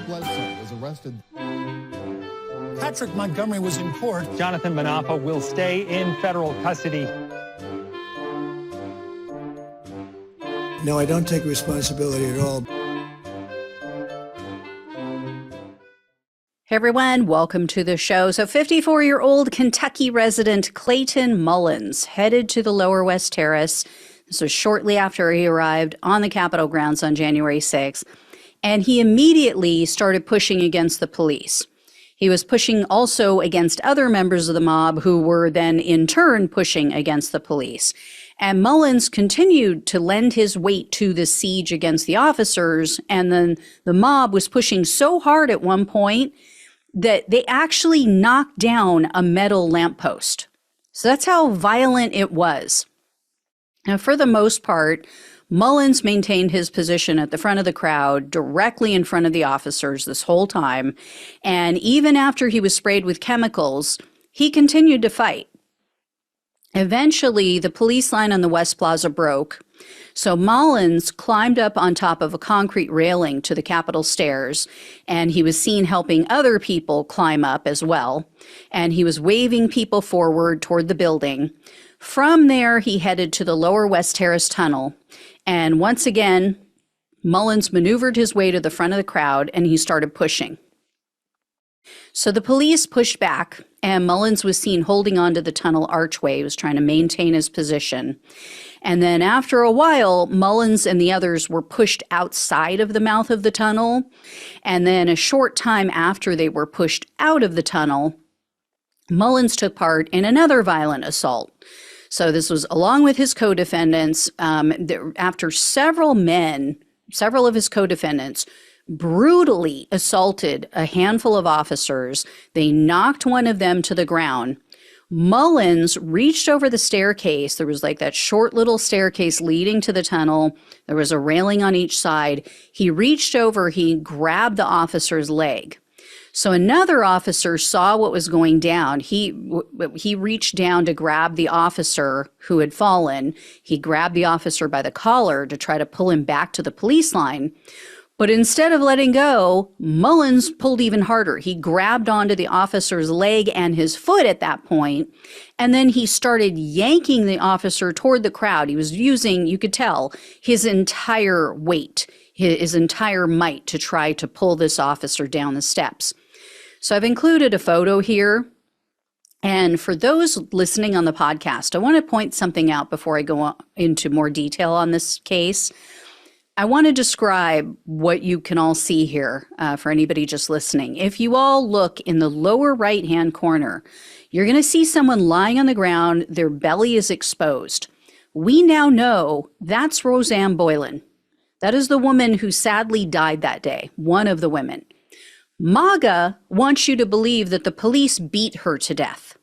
Bledsoe was arrested. Patrick Montgomery was in court. Jonathan Manapa will stay in federal custody. No, I don't take responsibility at all. Hey everyone, welcome to the show. So 54-year-old Kentucky resident Clayton Mullins headed to the Lower West Terrace. This was shortly after he arrived on the Capitol grounds on January 6th. And he immediately started pushing against the police. He was pushing also against other members of the mob who were then in turn pushing against the police. And Mullins continued to lend his weight to the siege against the officers. And then the mob was pushing so hard at one point that they actually knocked down a metal lamppost. So that's how violent it was. Now, for the most part, Mullins maintained his position at the front of the crowd, directly in front of the officers this whole time. And even after he was sprayed with chemicals, he continued to fight. Eventually, the police line on the West Plaza broke. So Mullins climbed up on top of a concrete railing to the Capitol stairs, and he was seen helping other people climb up as well. And he was waving people forward toward the building. From there, he headed to the Lower West Terrace tunnel. And once again, Mullins maneuvered his way to the front of the crowd, and he started pushing. So the police pushed back, and Mullins was seen holding onto the tunnel archway. He was trying to maintain his position. And then after a while, Mullins and the others were pushed outside of the mouth of the tunnel. And then a short time after they were pushed out of the tunnel, Mullins took part in another violent assault. So this was along with his co-defendants. After several of his co-defendants brutally assaulted a handful of officers, they knocked one of them to the ground. Mullins reached over the staircase. There was like that short little staircase leading to the tunnel. There was a railing on each side. He reached over, he grabbed the officer's leg. So another officer saw what was going down. He reached down to grab the officer who had fallen. He grabbed the officer by the collar to try to pull him back to the police line. But instead of letting go, Mullins pulled even harder. He grabbed onto the officer's leg and his foot at that point, and then he started yanking the officer toward the crowd. He was using, you could tell, his entire weight, his entire might to try to pull this officer down the steps. So I've included a photo here. And for those listening on the podcast, I want to point something out before I go into more detail on this case. I want to describe what you can all see here for anybody just listening. If you all look in the lower right-hand corner, you're going to see someone lying on the ground. Their belly is exposed. We now know that's Roseanne Boylan. That is the woman who sadly died that day, one of the women. MAGA wants you to believe that the police beat her to death.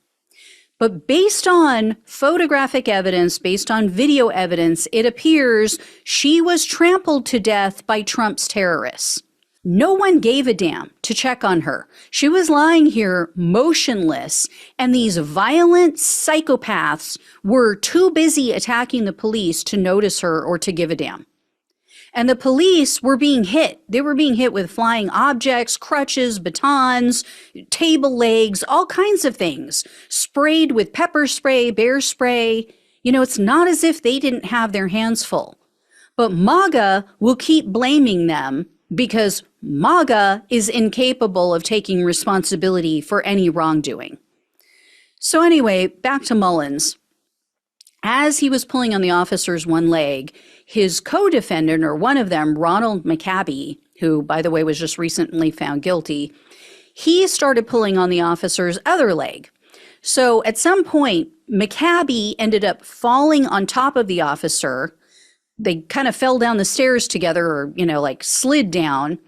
But based on photographic evidence, based on video evidence, it appears she was trampled to death by Trump's terrorists. No one gave a damn to check on her. She was lying here motionless, and these violent psychopaths were too busy attacking the police to notice her or to give a damn. And the police were being hit. They were being hit with flying objects, crutches, batons, table legs, all kinds of things, sprayed with pepper spray, bear spray. You know, it's not as if they didn't have their hands full. But MAGA will keep blaming them because MAGA is incapable of taking responsibility for any wrongdoing. So anyway, back to Mullins. As he was pulling on the officer's one leg, his co-defendant, or one of them, Ronald McCabe, who, by the way, was just recently found guilty, he started pulling on the officer's other leg. So at some point, McCabe ended up falling on top of the officer. They kind of fell down the stairs together, or, like slid down,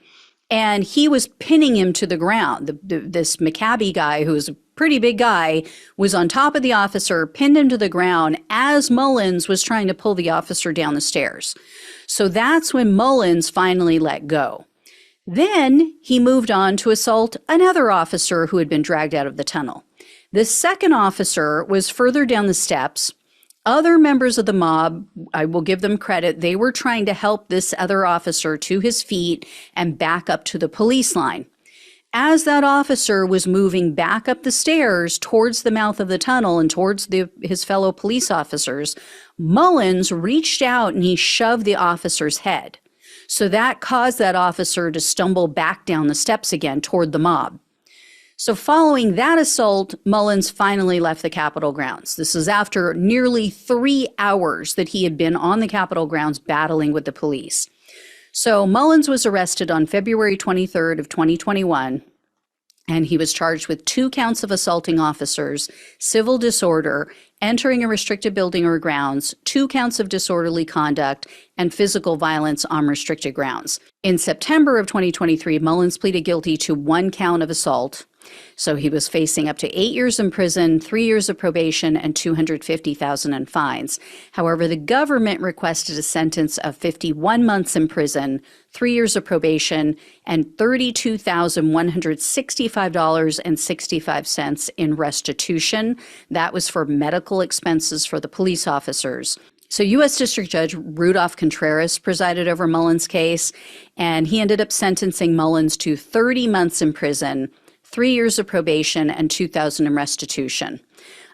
and he was pinning him to the ground. This McCabe guy, who was a pretty big guy, was on top of the officer, pinned him to the ground as Mullins was trying to pull the officer down the stairs. So that's when Mullins finally let go. Then he moved on to assault another officer who had been dragged out of the tunnel. The second officer was further down the steps. Other members of the mob, I will give them credit, they were trying to help this other officer to his feet and back up to the police line. As that officer was moving back up the stairs towards the mouth of the tunnel and towards his fellow police officers, Mullins reached out and he shoved the officer's head. So that caused that officer to stumble back down the steps again toward the mob. So following that assault, Mullins finally left the Capitol grounds. This is after nearly 3 hours that he had been on the Capitol grounds battling with the police. So Mullins was arrested on February 23rd of 2021, and he was charged with 2 counts of assaulting officers, civil disorder, entering a restricted building or grounds, 2 counts of disorderly conduct, and physical violence on restricted grounds. In September of 2023, Mullins pleaded guilty to 1 count of assault. So he was facing up to 8 years in prison, 3 years of probation, and $250,000 in fines. However, the government requested a sentence of 51 months in prison, 3 years of probation, and $32,165.65 in restitution. That was for medical expenses for the police officers. So U.S. District Judge Rudolph Contreras presided over Mullins' case, and he ended up sentencing Mullins to 30 months in prison, 3 years of probation, and $2,000 in restitution.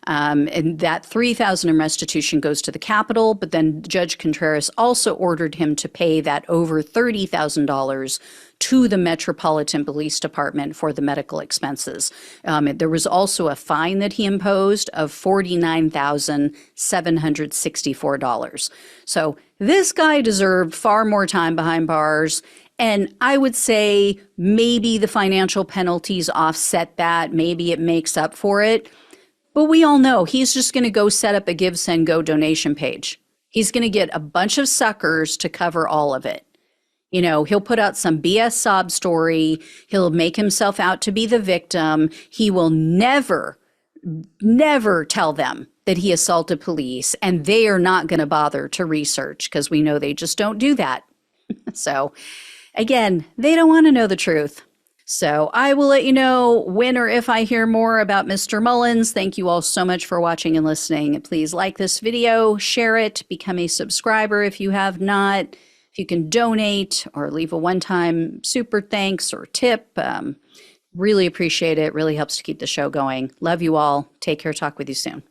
And that $3,000 in restitution goes to the Capitol, but then Judge Contreras also ordered him to pay that over $30,000 to the Metropolitan Police Department for the medical expenses. There was also a fine that he imposed of $49,764. So this guy deserved far more time behind bars. And I would say maybe the financial penalties offset that. Maybe it makes up for it. But we all know he's just going to go set up a Give, Send, Go donation page. He's going to get a bunch of suckers to cover all of it. You know, he'll put out some BS sob story. He'll make himself out to be the victim. He will never tell them that he assaulted police. And they are not going to bother to research because we know they just don't do that. So again, they don't want to know the truth. So I will let you know when or if I hear more about Mr. Mullins. Thank you all so much for watching and listening. Please like this video, share it, become a subscriber if you have not. If you can donate or leave a one-time super thanks or tip, really appreciate it. Really helps to keep the show going. Love you all. Take care. Talk with you soon.